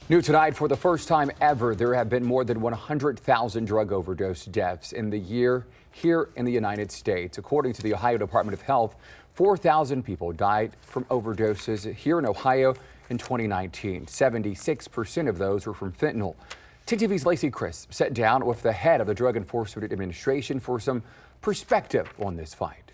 New tonight, for the first time ever, there have been more than 100,000 drug overdose deaths in the year here in the United States. According to the Ohio Department of Health, 4,000 people died from overdoses here in Ohio in 2019. 76% of those were from fentanyl. TTV's Lacey Crisp sat down with the head of the Drug Enforcement Administration for some perspective on this fight.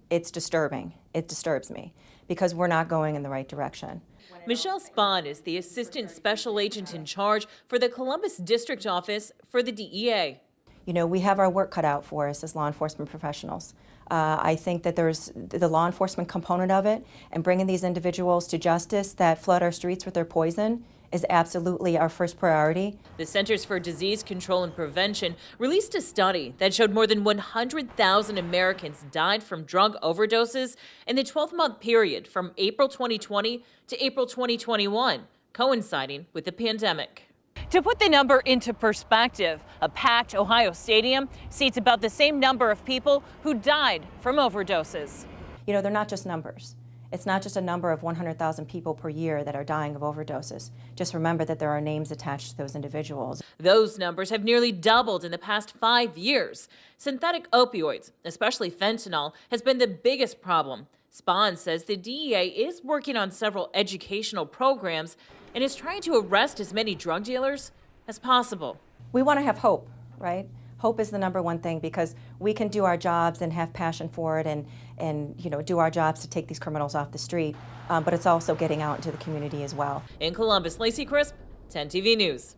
It's disturbing. It disturbs me because we're not going in the right direction. Michelle Spahn is the assistant special agent in charge for the Columbus District Office for the DEA. You know, we have our work cut out for us as law enforcement professionals. I think that there's the law enforcement component of it, and bringing these individuals to justice that flood our streets with their poison is absolutely our first priority. The Centers for Disease Control and Prevention released a study that showed more than 100,000 Americans died from drug overdoses in the 12-month period from April 2020 to April 2021, coinciding with the pandemic. To put the number into perspective, a packed Ohio stadium seats about the same number of people who died from overdoses. You know, they're not just numbers. It's not just a number of 100,000 people per year that are dying of overdoses. Just remember that there are names attached to those individuals. Those numbers have nearly doubled in the past 5 years. Synthetic opioids, especially fentanyl, has been the biggest problem. Spahn says the DEA is working on several educational programs and is trying to arrest as many drug dealers as possible. We want to have hope, right? Hope is the number one thing, because we can do our jobs and have passion for it and you know, do our jobs to take these criminals off the street, but it's also getting out into the community as well. In Columbus, Lacey Crisp, 10 TV News.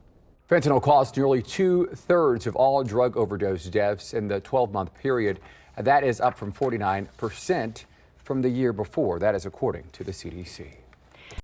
Fentanyl caused nearly 2/3 of all drug overdose deaths in the 12-month period. That is up from 49% from the year before. That is according to the CDC.